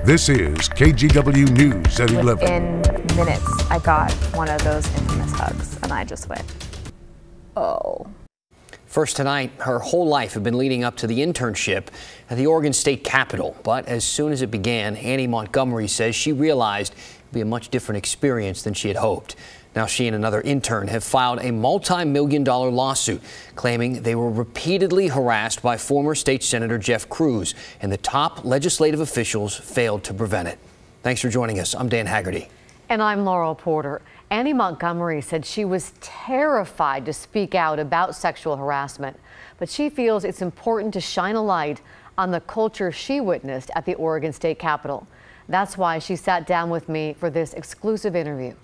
This is KGW News at 11. Within minutes, I got one of those infamous hugs, and I just went, oh. First tonight, her whole life had been leading up to the internship at the Oregon State Capitol. But as soon as it began, Annie Montgomery says she realized it would be a much different experience than she had hoped. Now she and another intern have filed a multi-million-dollar lawsuit claiming they were repeatedly harassed by former state Senator Jeff Cruz, and the top legislative officials failed to prevent it. Thanks for joining us. I'm Dan Haggerty. And I'm Laurel Porter. Annie Montgomery said she was terrified to speak out about sexual harassment, but she feels it's important to shine a light on the culture she witnessed at the Oregon State Capitol. That's why she sat down with me for this exclusive interview.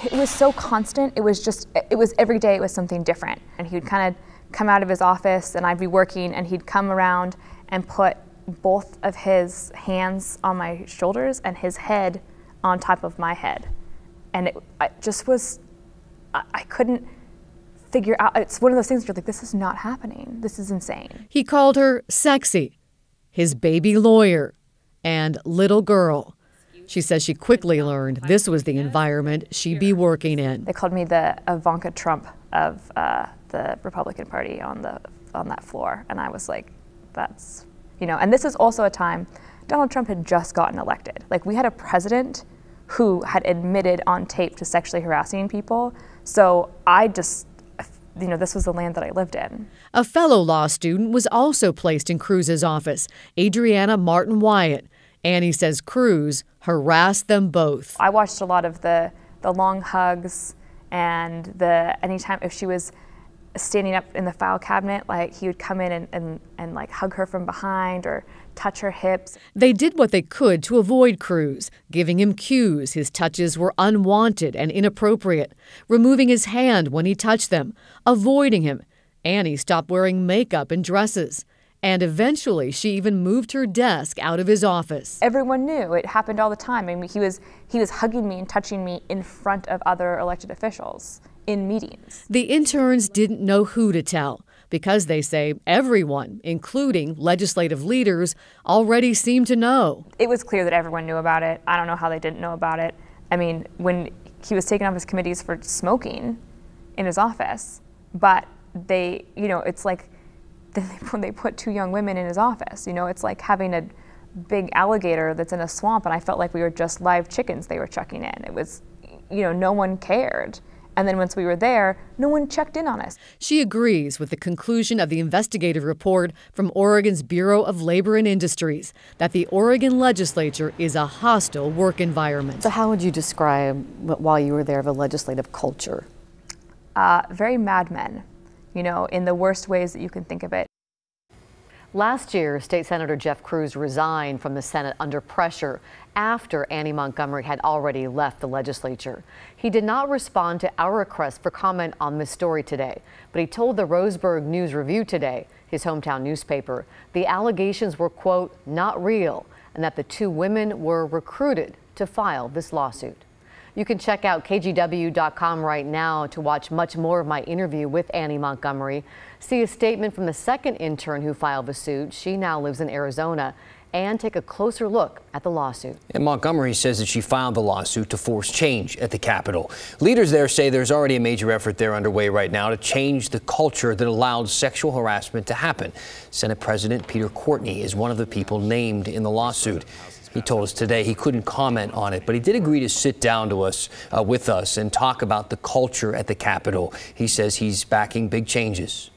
It was so constant. It was every day it was something different. And he would kind of come out of his office and I'd be working and he'd come around and put both of his hands on my shoulders and his head on top of my head. And I couldn't figure out, it's one of those things where you're like, this is not happening. This is insane. He called her sexy, his baby lawyer, and little girl. She says she quickly learned this was the environment she'd be working in. They called me the Ivanka Trump of the Republican Party on that floor. And I was like, that's, and this is also a time Donald Trump had just gotten elected. Like, we had a president who had admitted on tape to sexually harassing people. So I just, this was the land that I lived in. A fellow law student was also placed in Cruz's office, Adriana Martin Wyatt. Annie says Cruz harassed them both. I watched a lot of the long hugs and anytime if she was standing up in the file cabinet, like he would come in and like hug her from behind or touch her hips. They did what they could to avoid Cruz, giving him cues his touches were unwanted and inappropriate, removing his hand when he touched them, avoiding him. Annie stopped wearing makeup and dresses. And eventually, she even moved her desk out of his office. Everyone knew. It happened all the time. I mean, he was hugging me and touching me in front of other elected officials in meetings. The interns didn't know who to tell because they say everyone, including legislative leaders, already seemed to know. It was clear that everyone knew about it. I don't know how they didn't know about it. I mean, when he was taken off his committees for smoking in his office, but they, it's like, when they put two young women in his office, it's like having a big alligator that's in a swamp, and I felt like we were just live chickens they were chucking in. It was, no one cared. And then once we were there, no one checked in on us. She agrees with the conclusion of the investigative report from Oregon's Bureau of Labor and Industries that the Oregon legislature is a hostile work environment. So how would you describe, while you were there, the legislative culture? Very Mad Men. In the worst ways that you can think of it. Last year, State Senator Jeff Cruz resigned from the Senate under pressure after Annie Montgomery had already left the legislature. He did not respond to our request for comment on this story today, but he told the Roseburg News Review today, his hometown newspaper, the allegations were, quote, not real, and that the two women were recruited to file this lawsuit. You can check out KGW.com right now to watch much more of my interview with Annie Montgomery, see a statement from the second intern who filed the suit. She now lives in Arizona, and take a closer look at the lawsuit. And Montgomery says that she filed the lawsuit to force change at the Capitol. Leaders there say there's already a major effort there underway right now to change the culture that allowed sexual harassment to happen. Senate President Peter Courtney is one of the people named in the lawsuit. He told us today he couldn't comment on it, but he did agree to sit down with us and talk about the culture at the Capitol. He says he's backing big changes.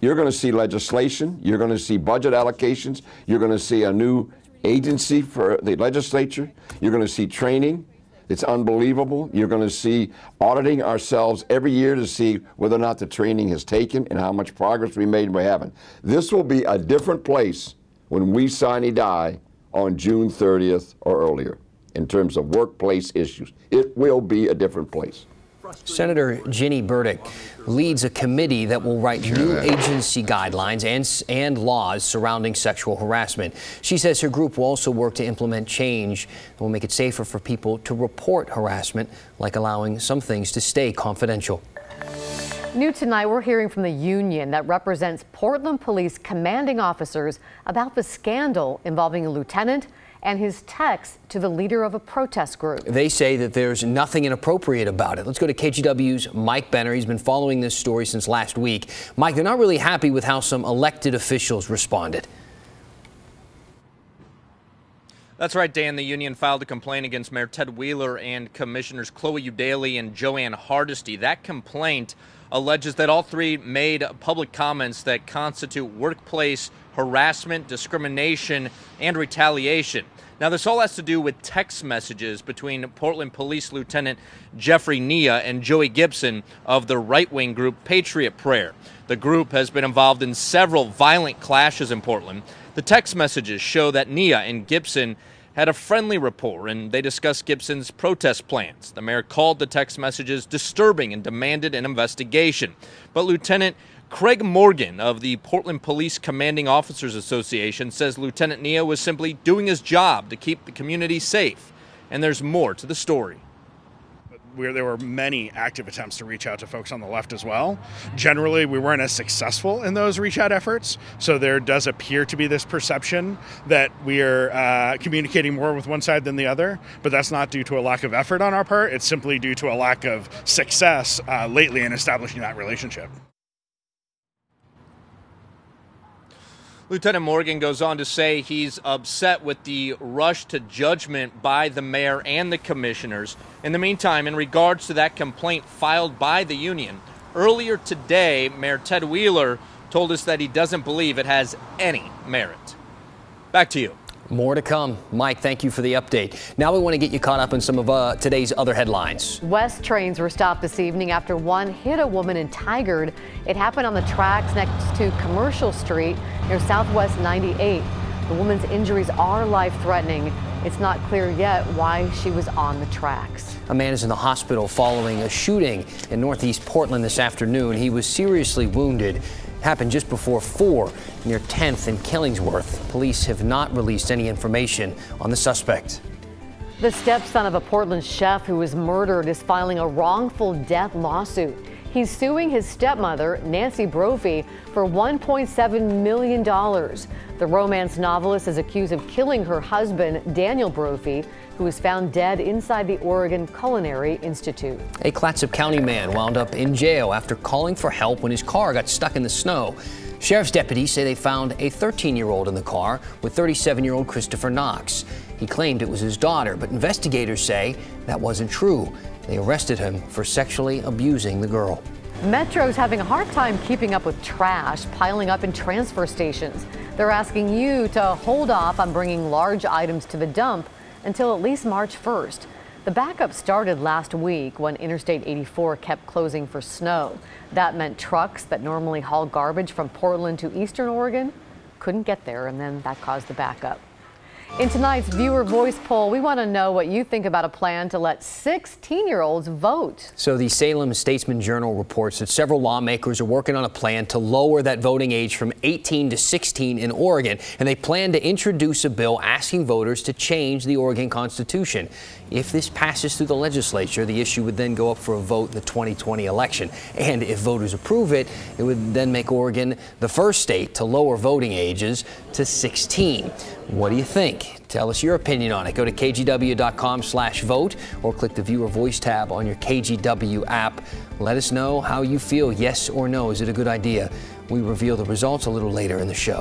You're going to see legislation. You're going to see budget allocations. You're going to see a new agency for the legislature. You're going to see training. It's unbelievable. You're going to see auditing ourselves every year to see whether or not the training has taken and how much progress we made and we haven't. This will be a different place when we sine die on June 30th or earlier in terms of workplace issues. It will be a different place. Senator Ginny Burdick leads a committee that will write new agency guidelines and laws surrounding sexual harassment. She says her group will also work to implement change that will make it safer for people to report harassment, like allowing some things to stay confidential. New tonight, we're hearing from the union that represents Portland Police commanding officers about the scandal involving a lieutenant and his text to the leader of a protest group. They say that there's nothing inappropriate about it. Let's go to KGW's Mike Benner. He's been following this story since last week. Mike, they're not really happy with how some elected officials responded. That's right, Dan. The union filed a complaint against Mayor Ted Wheeler and Commissioners Chloe Eudaly and Joanne Hardesty. That complaint alleges that all three made public comments that constitute workplace harassment, discrimination, and retaliation. Now, this all has to do with text messages between Portland Police Lieutenant Jeffrey Nia and Joey Gibson of the right-wing group Patriot Prayer. The group has been involved in several violent clashes in Portland. The text messages show that Nia and Gibson had a friendly rapport, and they discussed Gibson's protest plans. The mayor called the text messages disturbing and demanded an investigation. But Lieutenant Craig Morgan of the Portland Police Commanding Officers Association says Lieutenant Nia was simply doing his job to keep the community safe. And there's more to the story. There were many active attempts to reach out to folks on the left as well. Generally, we weren't as successful in those reach out efforts, so there does appear to be this perception that we are communicating more with one side than the other, but that's not due to a lack of effort on our part. It's simply due to a lack of success lately in establishing that relationship. Lieutenant Morgan goes on to say he's upset with the rush to judgment by the mayor and the commissioners. In the meantime, in regards to that complaint filed by the union, earlier today, Mayor Ted Wheeler told us that he doesn't believe it has any merit. Back to you. More to come. Mike, thank you for the update. Now we want to get you caught up in some of today's other headlines. West trains were stopped this evening after one hit a woman in Tigard. It happened on the tracks next to Commercial Street near Southwest 98. The woman's injuries are life-threatening. It's not clear yet why she was on the tracks. A man is in the hospital following a shooting in northeast Portland this afternoon. He was seriously wounded. Happened just before 4 near 10th and Killingsworth. Police have not released any information on the suspect. The stepson of a Portland chef who was murdered is filing a wrongful death lawsuit. He's suing his stepmother, Nancy Brophy, for $1.7 million. The romance novelist is accused of killing her husband, Daniel Brophy, who was found dead inside the Oregon Culinary Institute. A Clatsop County man wound up in jail after calling for help when his car got stuck in the snow. Sheriff's deputies say they found a 13-year-old in the car with 37-year-old Christopher Knox. He claimed it was his daughter, but investigators say that wasn't true. They arrested him for sexually abusing the girl. Metro's having a hard time keeping up with trash piling up in transfer stations. They're asking you to hold off on bringing large items to the dump until at least March 1st. The backup started last week when Interstate 84 kept closing for snow. That meant trucks that normally haul garbage from Portland to Eastern Oregon couldn't get there, and then that caused the backup. In tonight's viewer voice poll, we want to know what you think about a plan to let 16-year-olds vote. So the Salem Statesman Journal reports that several lawmakers are working on a plan to lower that voting age from 18 to 16 in Oregon, and they plan to introduce a bill asking voters to change the Oregon Constitution. If this passes through the legislature, the issue would then go up for a vote in the 2020 election. And if voters approve it, it would then make Oregon the first state to lower voting ages to 16. What do you think? Tell us your opinion on it. Go to kgw.com/vote or click the viewer voice tab on your KGW app. Let us know how you feel. Yes or no. Is it a good idea? We reveal the results a little later in the show.